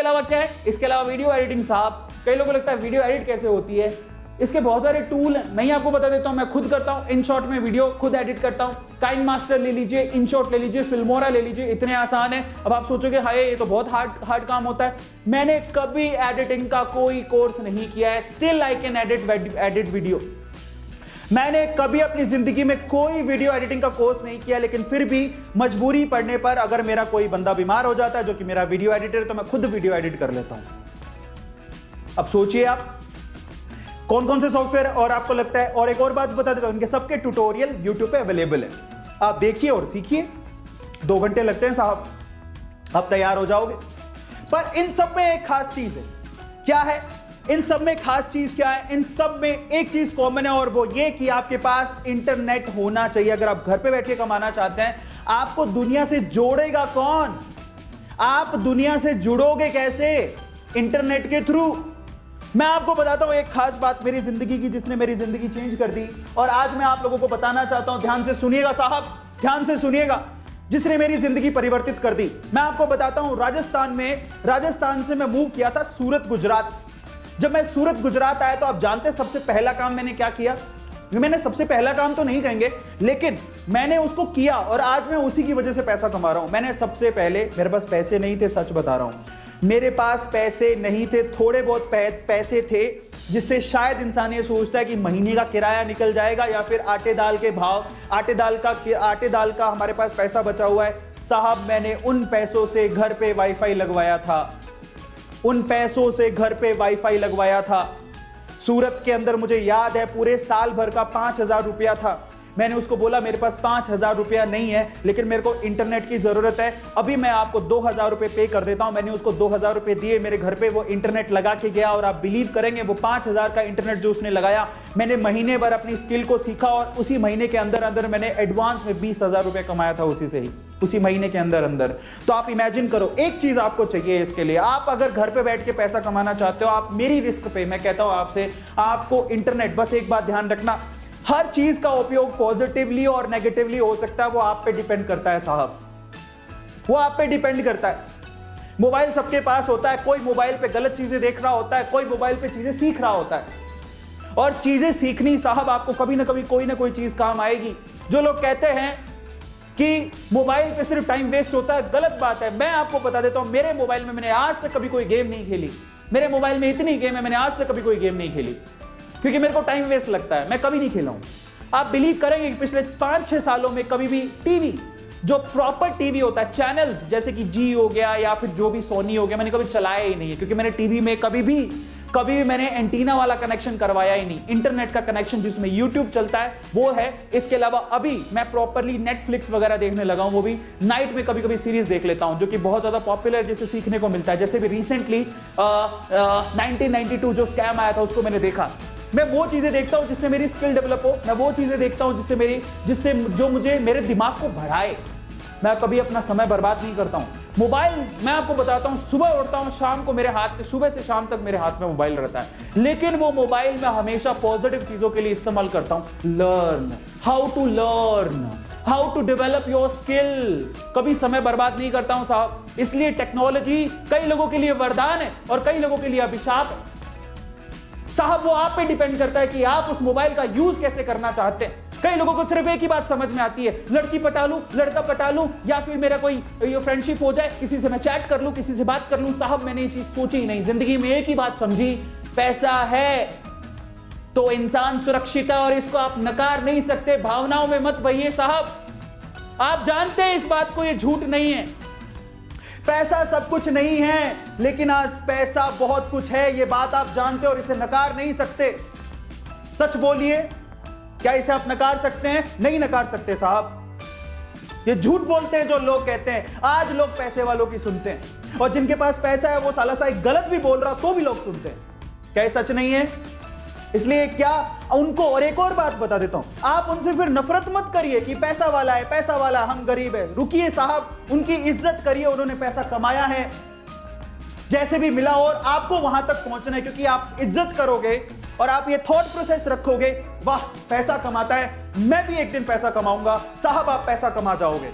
अलावा क्या है, इसके अलावा वीडियो एडिटिंग साहब, कई लोगों को लगता है वीडियो एडिट कैसे होती है, इसके बहुत सारे टूल हैं, मैं ही आपको बता देता हूं, मैं खुद करता हूं, InShot में वीडियो खुद एडिट करता हूं, काइनमास्टर ले लीजिए, InShot ले लीजिए, फिल्मोरा ले लीजिए, इतने आसान है। अब आप सोचोगे हाय ये तो बहुत हार्ड काम होता है, मैंने कभी एडिटिंग का कोई कोर्स नहीं किया है, still I can edit video. मैंने कभी अपनी जिंदगी में कोई वीडियो एडिटिंग का कोर्स नहीं किया, लेकिन फिर भी मजबूरी पड़ने पर अगर मेरा कोई बंदा बीमार हो जाता है जो कि मेरा वीडियो एडिटर है, तो मैं खुद वीडियो एडिट कर लेता हूं। अब सोचिए आप कौन कौन से सॉफ्टवेयर, और आपको लगता है, और एक और बात बता देता हूं, इनके सबके ट्यूटोरियल YouTube पे अवेलेबल है, आप देखिए और सीखिए। 2 घंटे लगते हैं साहब, आप तैयार हो जाओगे। पर इन सब में एक खास चीज है, क्या है इन सब में खास चीज क्या है? इन सब में एक चीज कॉमन है, और वो ये कि आपके पास इंटरनेट होना चाहिए। अगर आप घर पे बैठ के कमाना चाहते हैं, आपको दुनिया से जोड़ेगा कौन? आप दुनिया से जुड़ोगे कैसे? इंटरनेट के थ्रू। मैं आपको बताता हूं एक खास बात मेरी जिंदगी की, जिसने मेरी जिंदगी चेंज कर दी, और आज मैं आप लोगों को बताना चाहता हूं। ध्यान से सुनिएगा साहब, ध्यान से सुनिएगा, जिसने मेरी जिंदगी परिवर्तित कर दी। मैं आपको बताता हूं, राजस्थान से मैं मूव किया था सूरत, गुजरात। जब मैं सूरत, गुजरात आया, तो आप जानते हैं सबसे पहला काम मैंने क्या किया? मैंने सबसे पहला काम तो नहीं कहेंगे, लेकिन मैंने उसको किया, और आज मैं उसी की वजह से पैसा कमा रहा हूं। मैंने सबसे पहले, मेरे पास पैसे नहीं थे, सच बता रहा हूं, मेरे पास पैसे नहीं थे, थोड़े बहुत पैसे थे, जिससे शायद इंसान ये सोचता है कि महीने का किराया निकल जाएगा, या फिर आटे दाल के भाव, आटे दाल का हमारे पास पैसा बचा हुआ है। साहब मैंने उन पैसों से घर पे वाईफाई लगवाया था, उन पैसों से घर पे वाईफाई लगवाया था। सूरत के अंदर मुझे याद है पूरे साल भर का 5,000 रुपया था। मैंने उसको बोला मेरे पास 5,000 रुपया नहीं है, लेकिन मेरे को इंटरनेट की जरूरत है, अभी मैं आपको 2,000 रुपए पे कर देता हूं। मैंने उसको 2,000 रुपए दिए, मेरे घर पे वो इंटरनेट लगा के गया, और आप बिलीव करेंगे वो 5,000 का इंटरनेट जो उसने लगाया, मैंने महीने भर अपनी स्किल को सीखा, और उसी महीने के अंदर अंदर मैंने एडवांस में 20,000 रुपए कमाया था उसी से ही, उसी महीने के अंदर अंदर। तो आप इमेजिन करो, एक चीज आपको चाहिए इसके लिए, आप अगर घर पे बैठ के पैसा कमाना चाहते हो, आप मेरी रिस्क पे, मैं कहता हूं आपसे, आपको इंटरनेट, बस एक बात ध्यान रखना, हर चीज का उपयोग पॉजिटिवली और नेगेटिवली हो सकता है, वो आप पे डिपेंड करता है साहब, वो आप पे डिपेंड करता है। मोबाइल सबके पास होता है, कोई मोबाइल पे गलत चीजें देख रहा होता है, कोई मोबाइल पे चीजें सीख रहा होता है, और चीजें सीखनी साहब आपको कभी ना कभी कोई ना कोई चीज काम आएगी। जो लोग कहते हैं कि मोबाइल पे सिर्फ टाइम वेस्ट होता है, गलत बात है। मैं आपको बता देता हूं, मेरे मोबाइल में मैंने आज तक कभी कोई गेम नहीं खेली, मेरे मोबाइल में इतनी गेम है, मैंने आज तक कभी कोई गेम नहीं खेली, क्योंकि मेरे को टाइम वेस्ट लगता है, मैं कभी नहीं खेला हूं। आप बिलीव करेंगे कि पिछले 5-6 सालों में कभी भी टीवी, जो प्रॉपर टीवी होता है, चैनल्स जैसे कि जी हो गया या फिर जो भी सोनी हो गया, मैंने कभी चलाया ही नहीं है, क्योंकि मैंने टीवी में कभी भी मैंने एंटीना वाला कनेक्शन करवाया ही नहीं। इंटरनेट का कनेक्शन जिसमें यूट्यूब चलता है वो है। इसके अलावा अभी मैं प्रॉपरली नेटफ्लिक्स वगैरह देखने लगा हूं, वो भी नाइट में कभी कभी सीरीज देख लेता हूं, जो कि बहुत ज्यादा पॉपुलर, जिससे सीखने को मिलता है। जैसे भी रिसेंटली 1992 जो स्कैम आया था, उसको मैंने देखा। मैं वो चीजें देखता हूं जिससे मेरी स्किल डेवलप हो, मैं वो चीजें देखता हूं जिससे जो मुझे मेरे दिमाग को बढ़ाए। मैं कभी अपना समय बर्बाद नहीं करता हूं। मोबाइल, मैं आपको बताता हूं, सुबह उठता हूं, शाम को मेरे हाथ में, सुबह से शाम तक मेरे हाथ में मोबाइल रहता है, लेकिन वो मोबाइल मैं हमेशा पॉजिटिव चीजों के लिए इस्तेमाल करता हूं। Learn how to develop your skill. कभी समय बर्बाद नहीं करता हूं साहब। इसलिए टेक्नोलॉजी कई लोगों के लिए वरदान है और कई लोगों के लिए अभिशाप है साहब। वो आप पे डिपेंड करता है कि आप उस मोबाइल का यूज कैसे करना चाहते हैं। कई लोगों को सिर्फ एक ही बात समझ में आती है, लड़की पटा लूं, लड़का पटा लूं, या फिर मेरा कोई फ्रेंडशिप हो जाए, किसी से मैं चैट कर लूं, किसी से बात कर लूं। साहब मैंने ये चीज सोची ही नहीं, जिंदगी में एक ही बात समझी, पैसा है तो इंसान सुरक्षित है, और इसको आप नकार नहीं सकते। भावनाओं में मत बहिए साहब, आप जानते हैं इस बात को, ये झूठ नहीं है। पैसा सब कुछ नहीं है, लेकिन आज पैसा बहुत कुछ है, ये बात आप जानते हो और इसे नकार नहीं सकते। सच बोलिए, क्या इसे आप नकार सकते हैं? नहीं नकार सकते साहब। ये झूठ बोलते हैं जो लोग कहते हैं। आज लोग पैसे वालों की सुनते हैं, और जिनके पास पैसा है वो साला सा एक गलत भी बोल रहा तो भी लोग सुनते हैं। क्या ये सच नहीं है? इसलिए क्या उनको, और एक और बात बता देता हूं, आप उनसे फिर नफरत मत करिए कि पैसा वाला है, पैसा वाला, हम गरीब है। रुकिए साहब, उनकी इज्जत करिए, उन्होंने पैसा कमाया है, जैसे भी मिला, और आपको वहां तक पहुंचना है, क्योंकि आप इज्जत करोगे और आप ये थॉट प्रोसेस रखोगे, वाह पैसा कमाता है, मैं भी एक दिन पैसा कमाऊंगा, साहब आप पैसा कमा जाओगे।